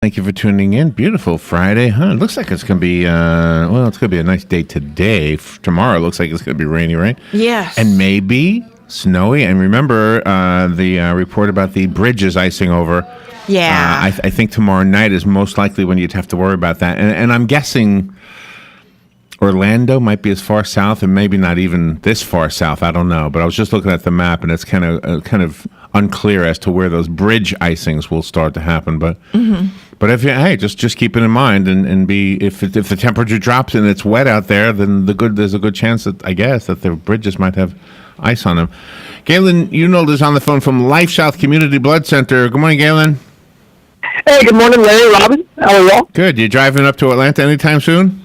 Thank you for tuning in. Beautiful Friday, huh? It looks like it's going to be, it's going to be a nice day today. Tomorrow, it looks like it's going to be rainy, right? Yes. And maybe snowy. And remember the report about the bridges icing over. Yeah. I think tomorrow night is most likely when you'd have to worry about that. And I'm guessing Orlando might be as far south, and maybe not even this far south. I don't know. But I was just looking at the map, and it's kind of unclear as to where those bridge icings will start to happen. But if just keep it in mind, and be if the temperature drops and it's wet out there, then there's a good chance that that the bridges might have ice on them. Galen Unold is on the phone from LifeSouth Community Blood Center. Good morning, Galen. Hey, good morning, Larry, Robin. How are y'all? Good. You driving up to Atlanta anytime soon?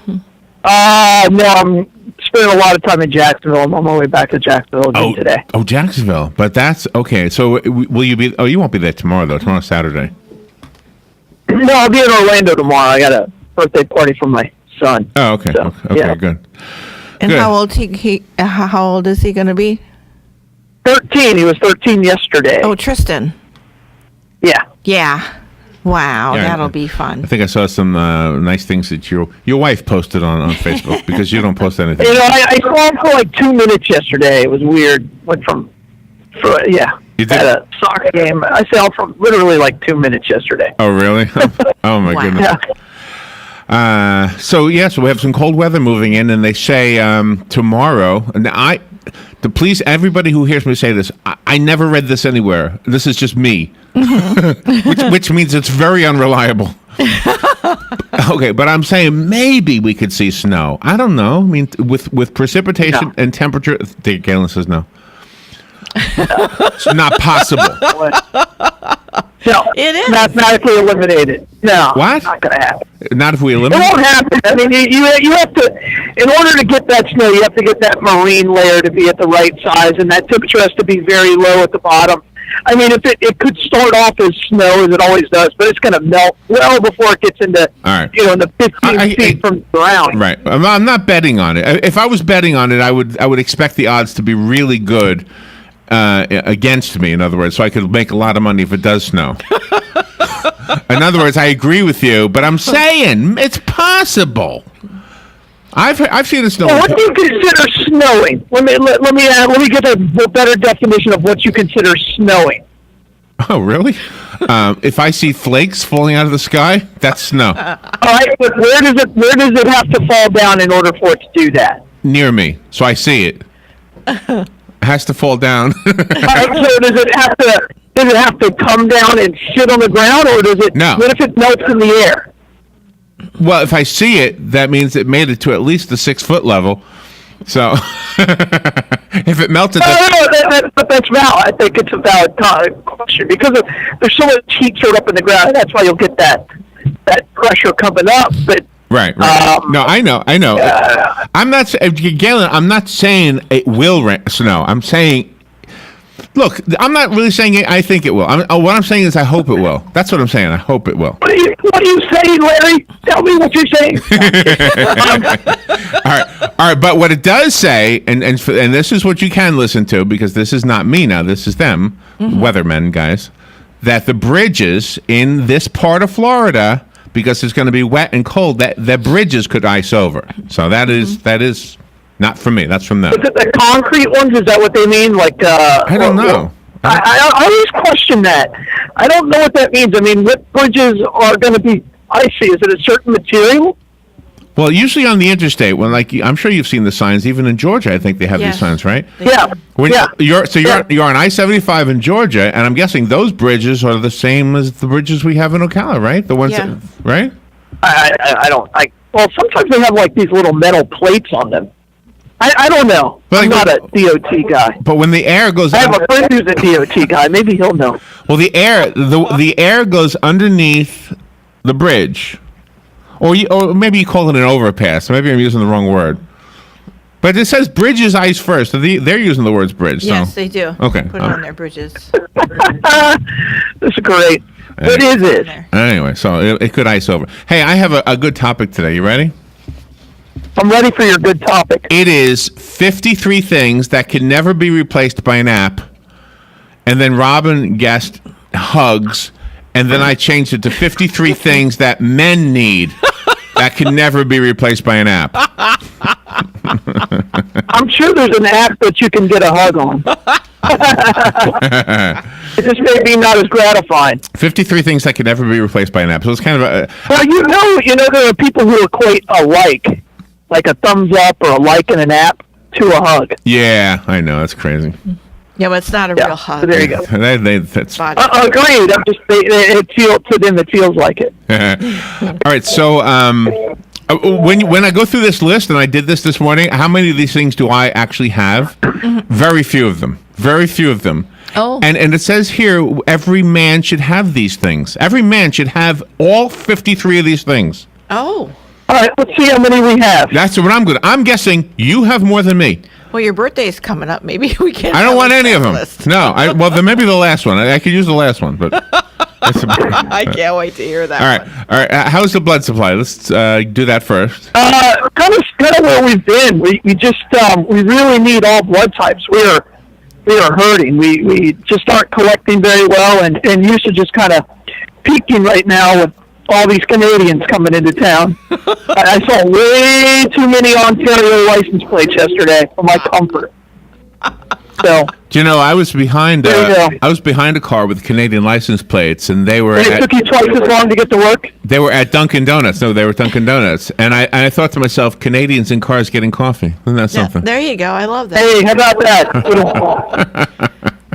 No, I'm spending a lot of time in Jacksonville. I'm on my way back to Jacksonville again today. Oh, Jacksonville. But that's okay. So will you be? Oh, you won't be there tomorrow though. Tomorrow's Saturday. No, I'll be in Orlando tomorrow. I got a birthday party for my son. Oh, okay. So, okay, yeah. good. And good. how old is he going to be? 13. He was 13 yesterday. Oh, Tristan. Yeah. Yeah. Wow, Yeah, that'll be fun. I think I saw some nice things that your wife posted on Facebook because you don't post anything. I saw him for like 2 minutes yesterday. It was weird. Went yeah. You did? At a soccer game. I saw him for literally like 2 minutes yesterday. Oh, really? Oh, my Wow. goodness. Yeah. So we have some cold weather moving in, and they say tomorrow. And please, everybody who hears me say this, I never read this anywhere. This is just me, which means it's very unreliable. Okay, but I'm saying maybe we could see snow. I don't know. I mean, with precipitation and temperature, Galen says no. It's not possible. No, It is. mathematically eliminated. No, What? not going to happen. Not if we It eliminate. won't happen. I mean, you have to, in order to get that snow, you have to get that marine layer to be at the right size, and that temperature has to be very low at the bottom. I mean, if it could start off as snow, as it always does, but it's going to melt well before it gets into, All right. in the 15 feet from the ground. Right. I'm not betting on it. If I was betting on it, I would expect the odds to be really good against me, in other words, so I could make a lot of money if it does snow. In other words, I agree with you, but I'm saying it's possible. I've seen it snow. Well, what do you consider snowing? Let me get a better definition of what you consider snowing. Oh, really? If I see flakes falling out of the sky, that's snow. All right, but where does it have to fall down in order for it to do that? Near me, so I see it. It has to fall down. All right, so does it have to come down and sit on the ground, or does it? No. What if it melts in the air? Well, if I see it, that means it made it to at least the 6 foot level. So if it melted, But that's valid. I think it's a valid question because there's so much heat stored up in the ground, and that's why you'll get that pressure coming up. But right. No, I know. I'm not, Galen. I'm not saying it will snow. I'm saying, look, I'm not really saying I think it will. What I'm saying is I hope it will. That's what I'm saying. I hope it will. what are you saying, Larry? Tell me what you're saying. All right. But what it does say, and this is what you can listen to because this is not me now. This is them, weathermen, guys. That the bridges in this part of Florida, because it's going to be wet and cold, that the bridges could ice over. So that is not from me. That's from them. Is it the concrete ones? Is that what they mean? Like I don't know. I always question that. I don't know what that means. I mean, what bridges are going to be icy? Is it a certain material? Well, usually on the interstate, I'm sure you've seen the signs. Even in Georgia, I think they have these Yes. signs, right? Yeah. You're on I-75 in Georgia, and I'm guessing those bridges are the same as the bridges we have in Ocala, right? The ones Yeah. right? I don't. Well, sometimes they have like these little metal plates on them. I don't know. But I'm not a DOT guy. But when the air goes, I have a friend who's a DOT guy. Maybe he'll know. well, the air goes underneath the bridge, or maybe you call it an overpass. Maybe I'm using the wrong word. But it says bridges ice first. So they're using the words bridge. Yes, so. they do. Okay. Put it on their bridges. This is great. What is it? Anyway, so it could ice over. Hey, I have a good topic today. You ready? I'm ready for your good topic. It is 53 things that can never be replaced by an app. And then Robin guessed hugs. and then I changed it to 53 things that men need that can never be replaced by an app. I'm sure there's an app that you can get a hug on. It just may be not as gratifying. 53 things that can never be replaced by an app. So it's kind of a... Well, there are people who equate a like a thumbs up or a like in an app, to a hug. Yeah, I know. That's crazy. Yeah, but it's not a real hug. So there you go. That's... Agreed. I'm just it feels to them. It feels like it. All right. So when I go through this list, and I did this morning, how many of these things do I actually have? Very few of them. Very few of them. Oh. And it says here, every man should have these things. Every man should have all 53 of these things. Oh. All right. Let's see how many we have. That's what I'm good. I'm guessing you have more than me. Well, your birthday's coming up. Maybe we can. I don't want any of them. List. No. Well, then maybe the last one. I could use the last one, but. I can't wait to hear that. All right. All right. How's the blood supply? Let's do that first. Kind of where we've been. We just we really need all blood types. We are hurting. We just aren't collecting very well, and usage is kind of peaking right now with all these Canadians coming into town. I saw way too many Ontario license plates yesterday for my comfort. So. Do you know, I was behind There you go. I was behind a car with Canadian license plates, and they were And it took you twice as long to get to work? they were at Dunkin' Donuts. No, they were Dunkin' Donuts, and I thought to myself, Canadians in cars getting coffee. Isn't that Yeah, something? there you go. I love that. Hey, how about that?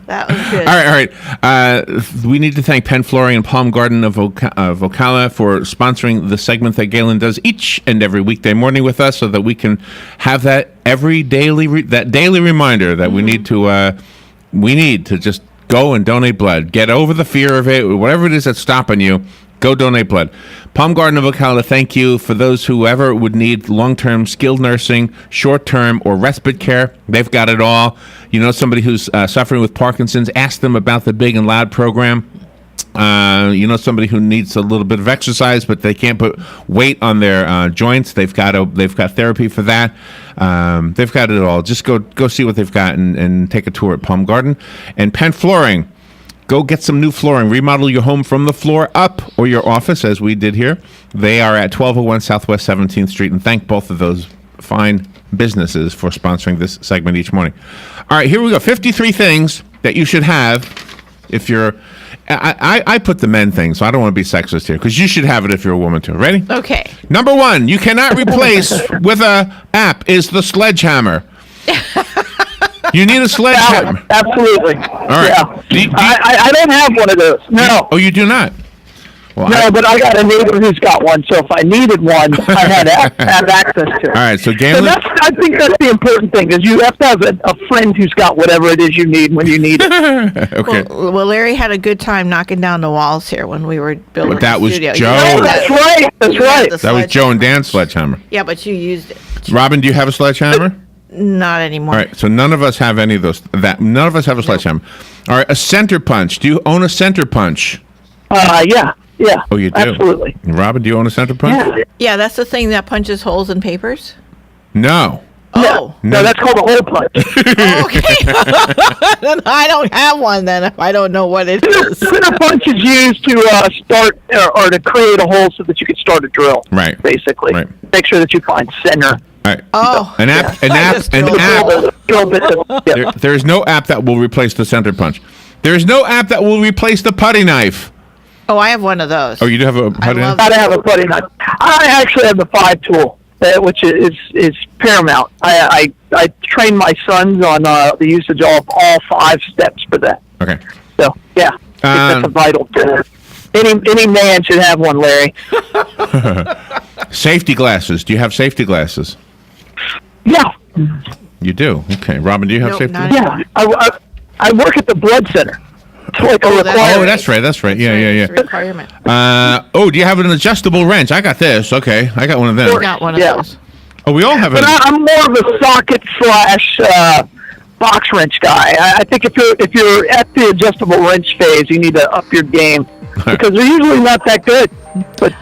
That was good. All right. We need to thank Penn Flooring and Palm Garden of Ocala for sponsoring the segment that Galen does each and every weekday morning with us, so that we can have that daily reminder that we need to just go and donate blood. Get over the fear of it, whatever it is that's stopping you. Go donate blood. Palm Garden of Ocala, thank you for those who ever would need long-term skilled nursing, short-term, or respite care. They've got it all. You know somebody who's suffering with Parkinson's, ask them about the Big and Loud program. You know somebody who needs a little bit of exercise, but they can't put weight on their joints. They've got therapy for that. They've got it all. Just go see what they've got and take a tour at Palm Garden. And Penn Flooring. Go get some new flooring. Remodel your home from the floor up, or your office, as we did here. They are at 1201 Southwest 17th Street, and thank both of those fine businesses for sponsoring this segment each morning. All right, here we go. 53 things that you should have if you're... I put the men thing, so I don't want to be sexist here, because you should have it if you're a woman too. Ready? Okay. Number one, you cannot replace with a app is the sledgehammer. You need a sledgehammer. Absolutely. All right. Yeah. I don't have one of those. No. Oh, you do not? Well, No, but I got a neighbor who's got one, so if I needed one, I had have access to it. All right, so So Galen... I think that's the important thing, is you have to have a friend who's got whatever it is you need when you need it. Okay. Well, Larry had a good time knocking down the walls here when we were building But that the was studio. Joe. Oh, that's right. That's You had right. the That was Joe and Dan's sledgehammer. Yeah, but you used it. Robin, do you have a sledgehammer? Not anymore. All right, so none of us have any of those. None of us have a sledgehammer. All right, a center punch. Do you own a center punch? Yeah. Oh, you do? Absolutely. Robin, do you own a center punch? Yeah. Yeah, that's the thing that punches holes in papers. No. Oh. No, that's called a hole punch. Okay. Then I don't have one then if I don't know what it is. Center punch is used to start or to create a hole so that you can start a drill. Right. Basically. Right. Make sure that you find center. All right. Oh. An app. There is no app that will replace the center punch. There is no app that will replace the putty knife. Oh, I have one of those. Oh, you do have a putty love knife? Gotta have a putty knife. I actually have the 5 tool, which is paramount. I train my sons on the usage of all 5 steps for that. Okay. So yeah, that's a vital tool. Any man should have one, Larry. Safety glasses. Do you have safety glasses? Yeah, You do. Okay. Robin, do you have Nope, safety not glasses? yeah. I work at the blood center. It's like a Oh, that's requirement. Oh, that's right. That's right. Yeah. It's a requirement. Do you have an adjustable wrench? I got this. Okay. I got one of them. I got one of Yeah. those. Oh, we all have But it. I'm more of a socket / box wrench guy. I think if you're at the adjustable wrench phase, you need to up your game because they're usually not that good. But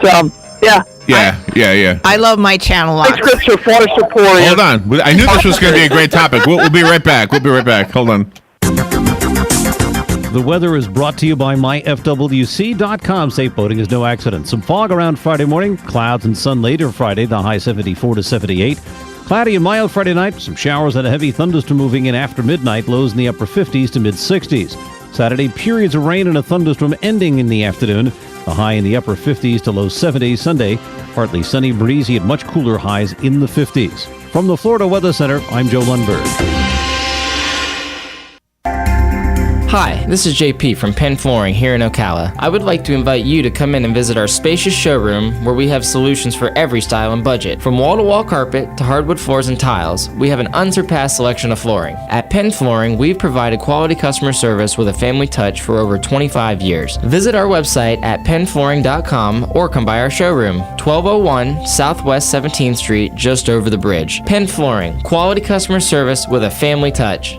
yeah. Yeah. I love my channel Thanks, locks. Scripture, Forest Report. Hold on. I knew this was going to be a great topic. We'll be right back. Hold on. The weather is brought to you by myfwc.com. Safe boating is no accident. Some fog around Friday morning, clouds and sun later Friday, the high 74 to 78. Cloudy and mild Friday night, some showers and a heavy thunderstorm moving in after midnight, lows in the upper 50s to mid 60s. Saturday, periods of rain and a thunderstorm ending in the afternoon, the high in the upper 50s to low 70s. Sunday, partly sunny, breezy, and much cooler highs in the 50s. From the Florida Weather Center, I'm Joe Lundberg. Hi, this is JP from Penn Flooring here in Ocala. I would like to invite you to come in and visit our spacious showroom where we have solutions for every style and budget. From wall-to-wall carpet to hardwood floors and tiles, we have an unsurpassed selection of flooring. At Penn Flooring, we've provided quality customer service with a family touch for over 25 years. Visit our website at pennflooring.com or come by our showroom, 1201 Southwest 17th Street, just over the bridge. Penn Flooring, quality customer service with a family touch.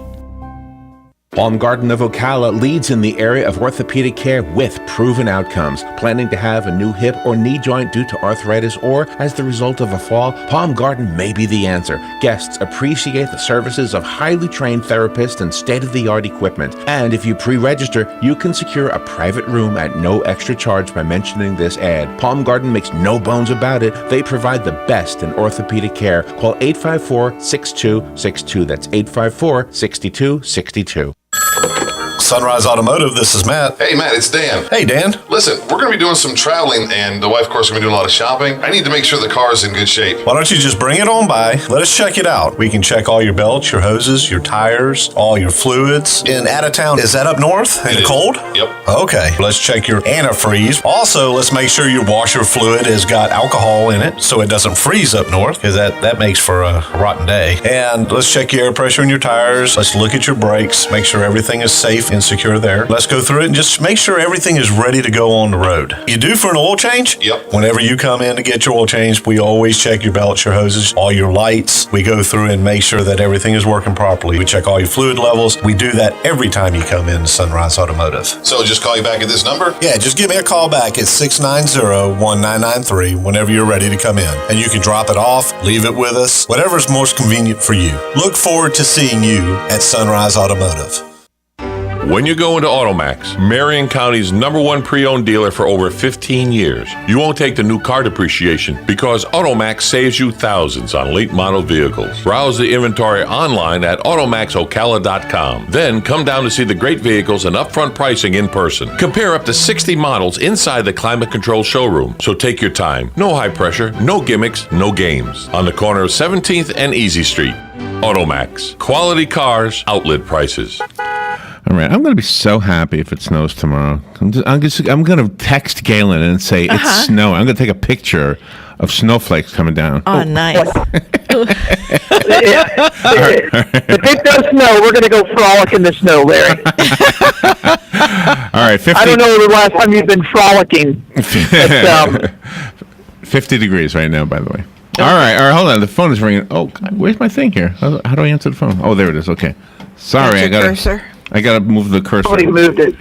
Palm Garden of Ocala leads in the area of orthopedic care with proven outcomes. Planning to have a new hip or knee joint due to arthritis or as the result of a fall? Palm Garden may be the answer. Guests appreciate the services of highly trained therapists and state-of-the-art equipment. And if you pre-register, you can secure a private room at no extra charge by mentioning this ad. Palm Garden makes no bones about it. They provide the best in orthopedic care. Call 854-6262. That's 854-6262. Sunrise Automotive, this is Matt. Hey, Matt, it's Dan. Hey, Dan. Listen, we're going to be doing some traveling, and the wife, of course, is going to be doing a lot of shopping. I need to make sure the car is in good shape. Why don't you just bring it on by? Let us check it out. We can check all your belts, your hoses, your tires, all your fluids. In out of town, is that up north in the cold? Yep. Okay, let's check your antifreeze. Also, let's make sure your washer fluid has got alcohol in it so it doesn't freeze up north, because that makes for a rotten day. And let's check your air pressure in your tires. Let's look at your brakes, make sure everything is safe and secure there. Let's go through it and just make sure everything is ready to go on the road. You due for an oil change? Yep. Whenever you come in to get your oil change, we always check your belts, your hoses, all your lights. We go through and make sure that everything is working properly. We check all your fluid levels. We do that every time you come in to Sunrise Automotive. So just call you back at this number? Yeah, just give me a call back at 690-1993 whenever you're ready to come in. And you can drop it off, leave it with us, whatever's most convenient for you. Look forward to seeing you at Sunrise Automotive. When you go into AutoMax, Marion County's #1 pre-owned dealer for over 15 years, you won't take the new car depreciation because AutoMax saves you thousands on late model vehicles. Browse the inventory online at AutoMaxOcala.com. Then come down to see the great vehicles and upfront pricing in person. Compare up to 60 models inside the climate control showroom. So take your time. No high pressure, no gimmicks, no games. On the corner of 17th and Easy Street. AutoMax. Quality cars, outlet prices. All right, I'm going to be so happy if it snows tomorrow. I'm going to text Galen and say it's snowing. I'm going to take a picture of snowflakes coming down. Oh, nice. If it does snow, we're going to go frolic in the snow, Larry. All right, 50, I don't know the last time you've been frolicking. But, 50 degrees right now, by the way. All right, hold on. The phone is ringing. Oh, where's my thing here? How do I answer the phone? Oh, there it is. Okay. Sorry, I got to move the cursor. somebody moved it.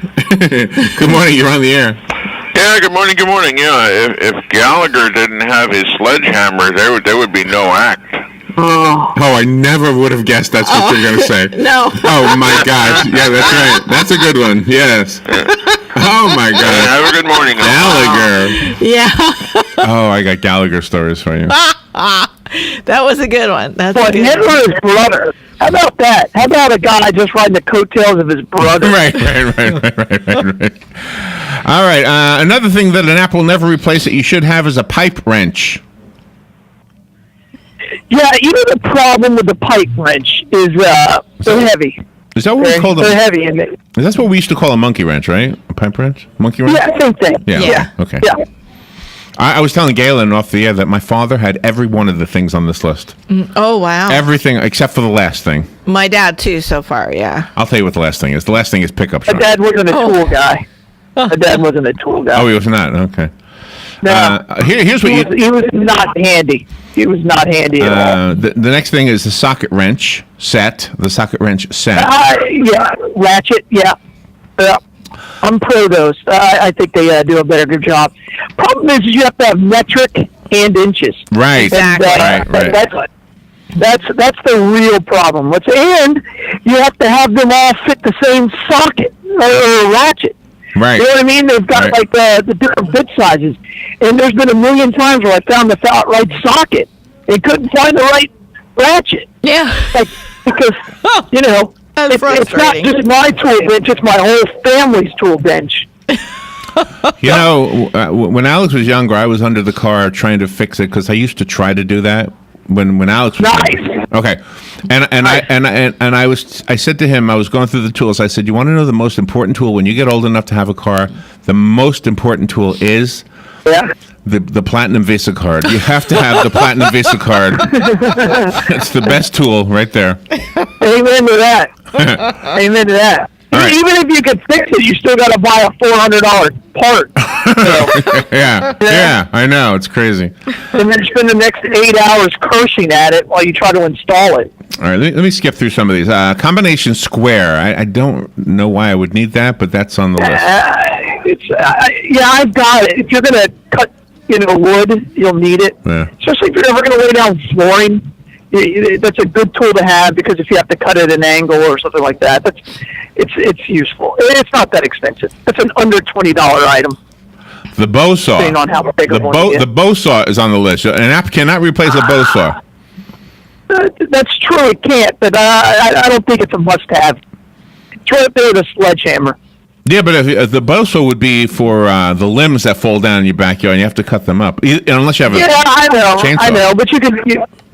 Good morning. You're on the air. Yeah, good morning, good morning. Yeah, if Gallagher didn't have his sledgehammer, there would be no act. Oh, I never would have guessed that's what you're going to say. No. Oh, my gosh. Yeah, that's right. That's a good one. Yes. Oh, my God. Have a good morning. Gallagher. Yeah. Oh, I got Gallagher stories for you. That was a good one. That's Well, a good never one. his brother. How about that? How about a guy just riding the coattails of his brother? Right. All right. Another thing that an app will never replace that you should have is a pipe wrench. Yeah, the problem with the pipe wrench is they're heavy. Is that what we call them? They're heavy. And That's what we used to call a monkey wrench, right? A pipe wrench? Monkey wrench? yeah, same thing. Yeah. Okay. Yeah. I was telling Galen off the air that my father had every one of the things on this list. Oh, wow. Everything except for the last thing. My dad, too, so far, yeah. I'll tell you what the last thing is. The last thing is pickup My truck. dad wasn't a tool guy. My dad wasn't a tool guy. Oh, he was not? Okay. No. Here's what he was not handy. He was not handy at all. the next thing is the socket wrench set. The socket wrench set. Yeah, ratchet, yeah. I'm pro those. I think they do a better job. Problem is you have to have metric and inches. Right. Exactly. And, Right. That's That's the real problem. And you have to have them all fit the same socket or ratchet. Right. You know what I mean? They've got like the different bit sizes. And there's been a million times where I found the right socket and couldn't find the right ratchet. Yeah. Like, because, you know, That's it's not frustrating. just my tool bench, it's my whole family's tool bench. You know, when Alex was younger, I was under the car trying to fix it because I used to try to do that when Alex was younger. Okay, I said to him, I was going through the tools. I said, "You want to know the most important tool when you get old enough to have a car? The most important tool is the Platinum Visa card. You have to have the Platinum Visa card. It's the best tool right there." Amen to that. Amen to that. Right. Even if you could fix it, you still got to buy a $400 part. Yeah, I know. It's crazy. And then spend the next 8 hours cursing at it while you try to install it. All right, let me skip through some of these. Combination square. I don't know why I would need that, but that's on the list. I've got it. If you're going to cut, wood, you'll need it. Yeah. Especially if you're ever going to lay down flooring. That's a good tool to have because if you have to cut at an angle or something like that, it's useful. It's not that expensive. It's an under $20 item. The bow saw. Depending on how big of one you get. The bow saw is on the list. An app cannot replace a bow saw. That's true. It can't, but I don't think it's a must-have. It's right up there with a sledgehammer. Yeah, but if the bow saw would be for the limbs that fall down in your backyard, and you have to cut them up, unless you have a chainsaw. I know, but you can.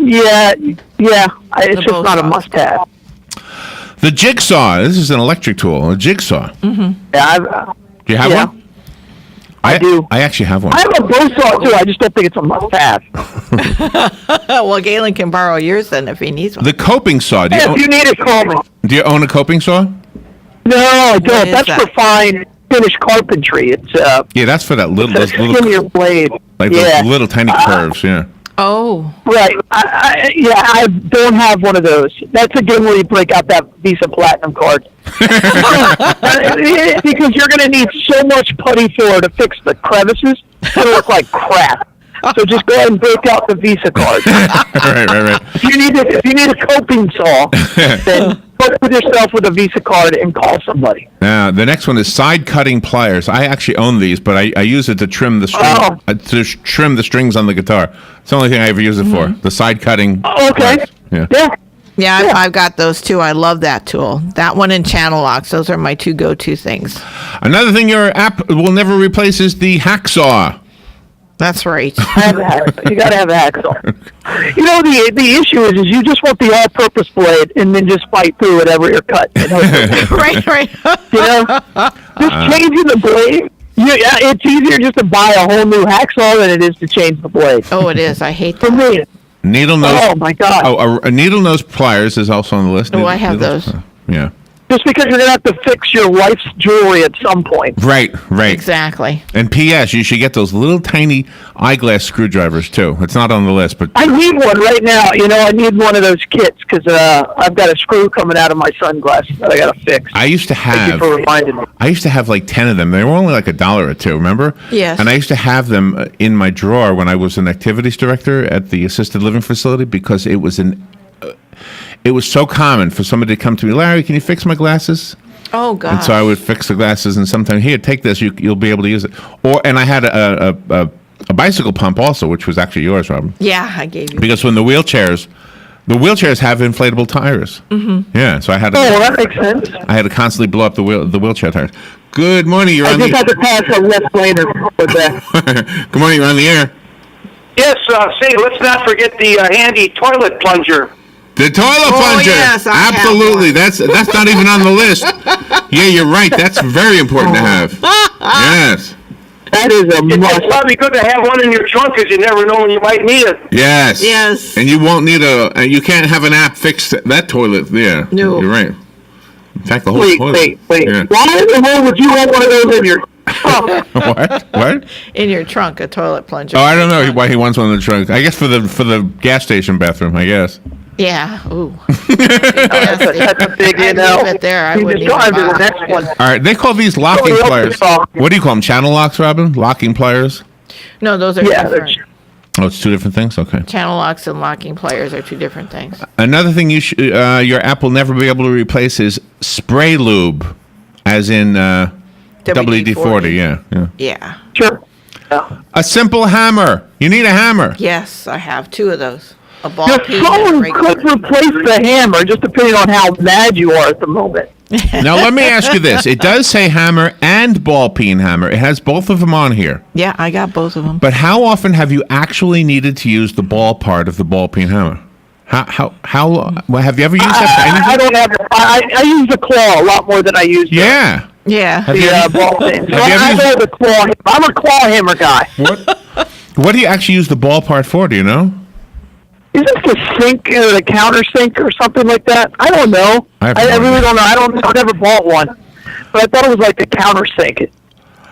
It's just not a must-have. The jigsaw. This is an electric tool. A jigsaw. Mm-hmm. Yeah, do you have one? I do. I actually have one. I have a bow saw too. I just don't think it's a must-have. Well, Galen can borrow yours then if he needs one. The coping saw. If you need it, call me. Do you own a coping saw? No, I don't. is That's that? for fine finished carpentry. It's Yeah, that's for that it's a those little skinnier blade. those little tiny curves. Yeah. Oh. Right. I don't have one of those. That's again where you break out that Visa Platinum card. Because you're going to need so much putty filler to fix the crevices. It's going to look like crap. So just go ahead and break out the Visa card. Right. If you need a coping saw, then put yourself with a Visa card and call somebody. Now, the next one is side cutting pliers. I actually own these, but I use it to trim the trim the strings on the guitar. It's the only thing I ever use it for. The side cutting. Okay. pliers. Yeah. Yeah, I've got those too. I love that tool. That one and channel locks. Those are my two go-to things. Another thing your app will never replace is the hacksaw. That's right. You got to have a hacksaw. The issue is you just want the all-purpose blade and then just fight through whatever you're cutting. right. Just changing the blade. It's easier just to buy a whole new hacksaw than it is to change the blade. Oh, it is. I hate For that. me. Needle nose. Oh my God. Oh, a needle nose pliers is also on the list. Oh, I have those. Yeah. Just because you're going to have to fix your wife's jewelry at some point. Right. Exactly. And P.S. You should get those little tiny eyeglass screwdrivers too. It's not on the list, but I need one right now. I need one of those kits because I've got a screw coming out of my sunglasses that I got to fix. I used to have. Thank you for reminding me. I used to have like 10 of them. They were only like $1 or $2, remember? Yes. And I used to have them in my drawer when I was an activities director at the assisted living facility because it was it was so common for somebody to come to me, Larry, can you fix my glasses? Oh, God. And so I would fix the glasses, and sometimes, here, take this, you'll be able to use it. And I had a bicycle pump also, which was actually yours, Robin. Yeah, I gave you. Because when the wheelchairs have inflatable tires. Mm-hmm. Yeah, so I had to. Oh, well, that makes sense. I had to constantly blow up the wheelchair tires. Good morning, you're I on just the. had to pass a left laner with that. Good morning, you're on the air. Yes, say, let's not forget the handy toilet plunger. The toilet plunger. Yes, I have absolutely. That's not even on the list. Yeah, you're right. That's very important to have. Yes. That is a must. It's probably good to have one in your trunk because you never know when you might need it. Yes. And you won't need you can't have an app fix that toilet. Yeah. No. You're right. In fact, the whole toilet. Wait. Yeah. Why in the world would you want one of those in your trunk? What? In your trunk, a toilet plunger. Oh, I don't know why he wants one in the trunk. I guess for the gas station bathroom, I guess. Yeah. Ooh. That's a big, I'd leave it there. I You wouldn't just go on to even the bother. next one. All right, they call these locking Somebody else pliers. is talking. What do you call them? Channel locks, Robin? Locking pliers? No, those are Yeah, different. Oh, it's two different things? Okay. Channel locks and locking pliers are two different things. Another thing your app will never be able to replace is spray lube, as in WD-40. Yeah. Sure. Yeah. A simple hammer. You need a hammer. Yes, I have two of those. A ball Your peen and a phone regular. could replace the hammer, just depending on how mad you are at the moment. Now, let me ask you this. It does say hammer and ball peen hammer. It has both of them on here. Yeah, I got both of them. But how often have you actually needed to use the ball part of the ball peen hammer? How well, have you ever used that for anything? I don't have. I use the claw a lot more than I use. Yeah. Yeah. The ball pin. So have you ever I used- know the claw. I'm a claw hammer guy. What do you actually use the ball part for? Do you know? Is this the sink or the counter sink or something like that? I don't know. I have I no really idea. don't know. I've never bought one, but I thought it was like the counter sink.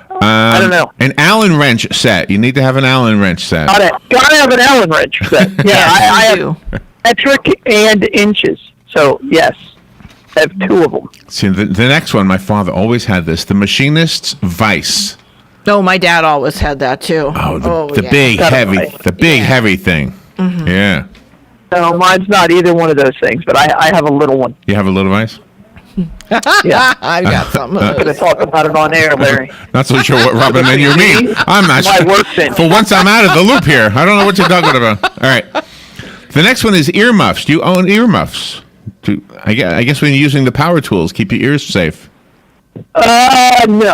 I don't know. An Allen wrench set. You need to have an Allen wrench set. Gotta have an Allen wrench set. Yeah, I do. have metric and inches. So yes, I have two of them. See, the next one, my father always had this. The machinist's vice. No, my dad always had that too. Oh, the yeah. big, Got it heavy, right. the big, heavy thing. Mm-hmm. Yeah. No, mine's not either one of those things, but I have a little one. You have a little vice? Yeah. I got some of I'm going to those. talk about it on air, Larry. Not so sure what Robin and you mean. I'm not My sure. work thing. For once, I'm out of the loop here. I don't know what you're talking about. All right. The next one is earmuffs. Do you own earmuffs? I guess when you're using the power tools, keep your ears safe. No,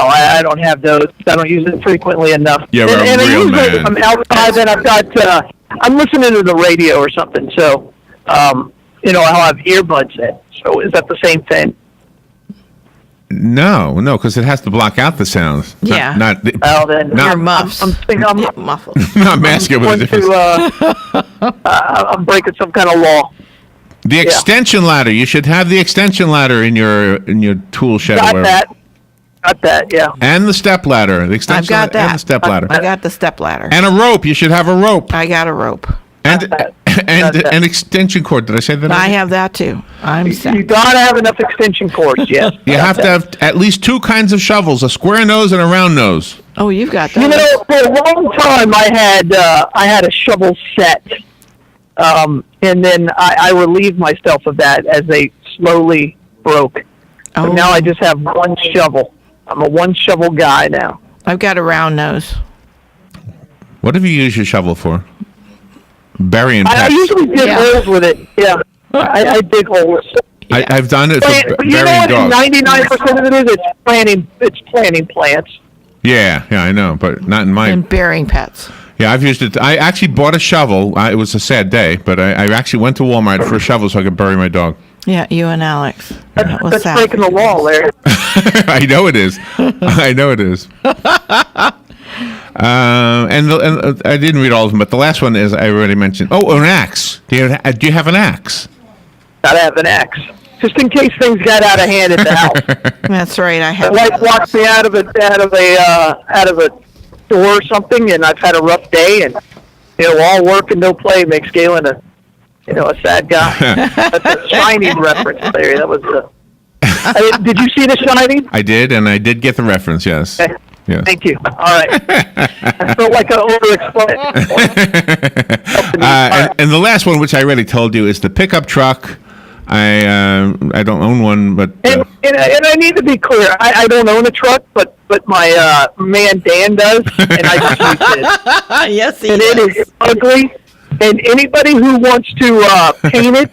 I don't have those. I don't use it frequently enough. Yeah, we're a and real usually man. I'm outside and I've got, I'm listening to the radio or something, so, I'll have earbuds in. So is that the same thing? No, because it has to block out the sounds. Yeah. Not Well, then Not- Earmuffs. I'm Muffled. not masking with a difference. I'm breaking some kind of law. The extension ladder. You should have the extension ladder in your tool shed. or Got wherever. that, yeah. And the step ladder. The I've extension got ladder that. and the step ladder. I got the step ladder. And a rope. You should have a rope. I got a rope. And that. an extension cord. Did I say that? I have that too. I'm set. You gotta have enough extension cords, yes. You have to have at least two kinds of shovels: a square nose and a round nose. Oh, you've got that. You know, for a long time, I had a shovel set, and then I relieved myself of that as they slowly broke. Oh. So now I just have one shovel. I'm a one shovel guy now. I've got a round nose. What have you used your shovel for? Burying I pets. usually dig Yeah. holes with it. Yeah, I dig holes. I've done it for But you know burying what? dogs. 99% of it is it's planting plants. Yeah, I know, but not in my. And burying pets. Yeah, I've used it. I actually bought a shovel. It was a sad day, but I actually went to Walmart for a shovel so I could bury my dog. Yeah, you and Alex. That was That's sad. breaking the law, Larry. I know it is. I know it is. And I didn't read all of them, but the last one is I already mentioned. Oh, an axe. Do you have an axe? Gotta have an axe, just in case things got out of hand at the house. That's right. I The have. wife walks me out of a door or something, and I've had a rough day, and all work and no play makes Galen a sad guy. That's a Shining reference, Larry. That was did you see The Shining? I did, and I did get the reference. Yes. Okay. Yes. Thank you. All right. I felt like I over-explained. And the last one, which I already told you, is the pickup truck. I don't own one, but And I need to be clear. I don't own a truck, but my man Dan does, and I just use it. Yes, he And is. it is ugly. And anybody who wants to paint it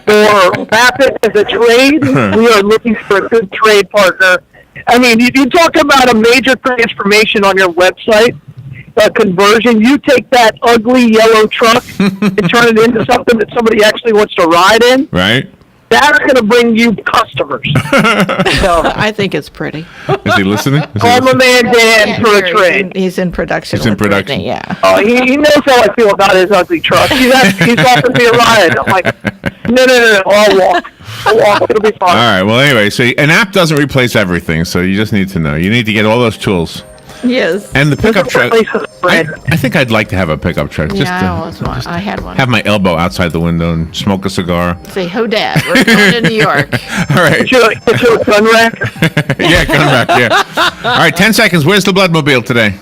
or wrap it as a trade, we are looking for a good trade partner. I mean, you talk about a major transformation on your website, a conversion. You take that ugly yellow truck and turn it into something that somebody actually wants to ride in. right? That's going to bring you customers. So, I think it's pretty. Is he listening? Is he call my listening? man Dan for a trade. He's in production. He's in with production. Brittany, yeah. Oh, he knows how I feel about his ugly truck. He's offered me a ride. I'm like, no, I'll walk. It'll be fine. All right. Well, anyway, so an app doesn't replace everything, so you just need to know. You need to get all those tools. Yes. And the pickup truck. Bread. I think I'd like to have a pickup truck. Just Yeah, I to always want. I had one. have my elbow outside the window and smoke a cigar. Say, ho, Dad, we're going to New York. All right. Get you a gun rack. Yeah, gun rack, yeah. All right, 10 seconds. Where's the Bloodmobile today?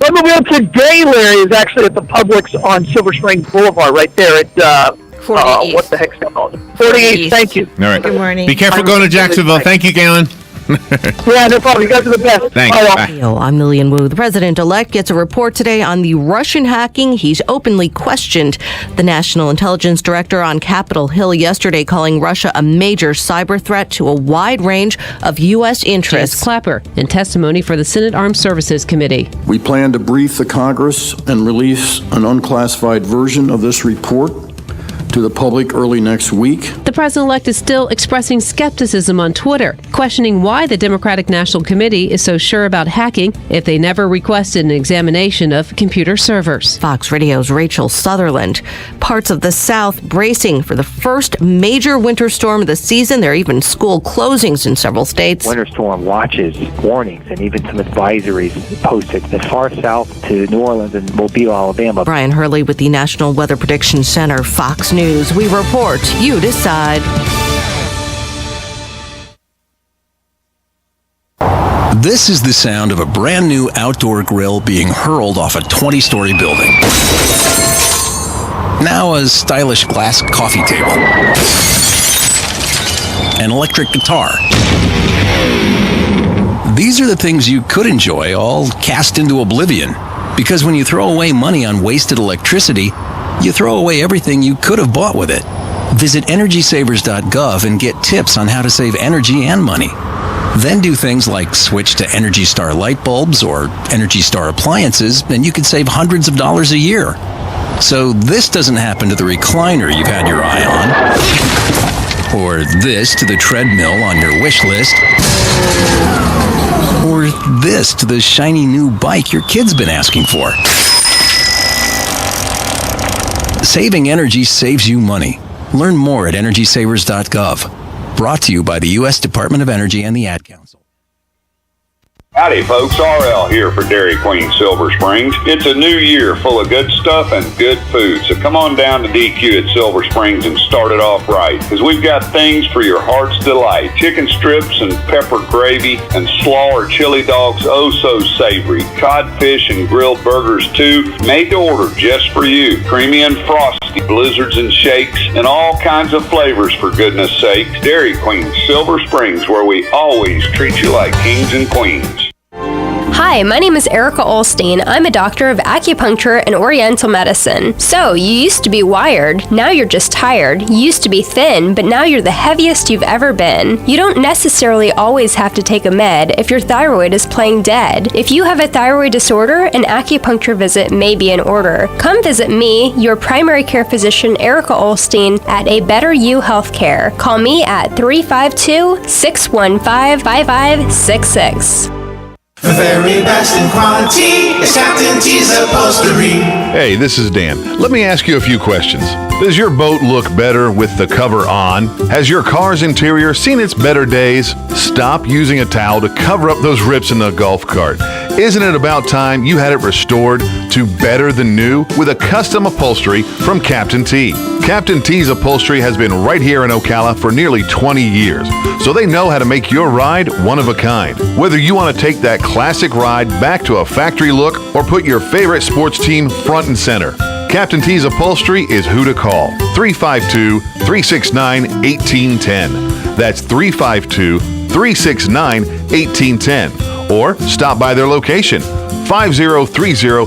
Bloodmobile today, Larry, is actually at the Publix on Silver Spring Boulevard, right there at 48th. what the heck's that called? 48th. Thank you. All right. Good morning. Be careful going to Jacksonville. Thank you, Galen. Yeah, no problem. You guys are the best. Thanks. Bye, all. Bye. I'm Lillian Wu. The president-elect gets a report today on the Russian hacking. He's openly questioned the National Intelligence Director on Capitol Hill yesterday, calling Russia a major cyber threat to a wide range of U.S. interests. Clapper in testimony for the Senate Armed Services Committee. We plan to brief the Congress and release an unclassified version of this report to the public early next week. The president-elect is still expressing skepticism on Twitter, questioning why the Democratic National Committee is so sure about hacking if they never requested an examination of computer servers. Fox Radio's Rachel Sutherland. Parts of the South bracing for the first major winter storm of the season. There are even school closings in several states. Winter storm watches, warnings, and even some advisories posted as far south to New Orleans and Mobile, Alabama. Brian Hurley with the National Weather Prediction Center, Fox News. We report, you decide. This is the sound of a brand new outdoor grill being hurled off a 20-story building. Now a stylish glass coffee table. An electric guitar. These are the things you could enjoy, all cast into oblivion. Because when you throw away money on wasted electricity, you throw away everything you could have bought with it. Visit EnergySavers.gov and get tips on how to save energy and money. Then do things like switch to Energy Star light bulbs or Energy Star appliances, and you could save hundreds of dollars a year. So this doesn't happen to the recliner you've had your eye on, or this to the treadmill on your wish list, or this to the shiny new bike your kid's been asking for. Saving energy saves you money. Learn more at EnergySavers.gov. Brought to you by the U.S. Department of Energy and the Ad Council. Howdy folks, RL here for Dairy Queen Silver Springs. It's a new year full of good stuff and good food, so come on down to DQ at Silver Springs and start it off right, because we've got things for your heart's delight. Chicken strips and pepper gravy and slaw or chili dogs, oh so savory. Codfish and grilled burgers too, made to order just for you. Creamy and frosty, blizzards and shakes, and all kinds of flavors for goodness sakes. Dairy Queen Silver Springs, where we always treat you like kings and queens. Hi, my name is Erica Olsteen. I'm a doctor of acupuncture and oriental medicine. So, you used to be wired, now you're just tired. You used to be thin, but now you're the heaviest you've ever been. You don't necessarily always have to take a med if your thyroid is playing dead. If you have a thyroid disorder, an acupuncture visit may be in order. Come visit me, your primary care physician, Erica Olsteen, at A Better You Healthcare. Call me at 352-615-5566. The very best in quality is Captain Tee's Upholstery. Hey, this is Dan. Let me ask you a few questions. Does your boat look better with the cover on? Has your car's interior seen its better days? Stop using a towel to cover up those rips in the golf cart. Isn't it about time you had it restored to better than new with a custom upholstery from Captain Tee? Captain Tee's Upholstery has been right here in Ocala for nearly 20 years, so they know how to make your ride one of a kind. Whether you want to take that classic ride back to a factory look or put your favorite sports team front and center, Captain Tee's Upholstery is who to call. 352-369-1810. That's 352-369-1810. Or stop by their location, 5030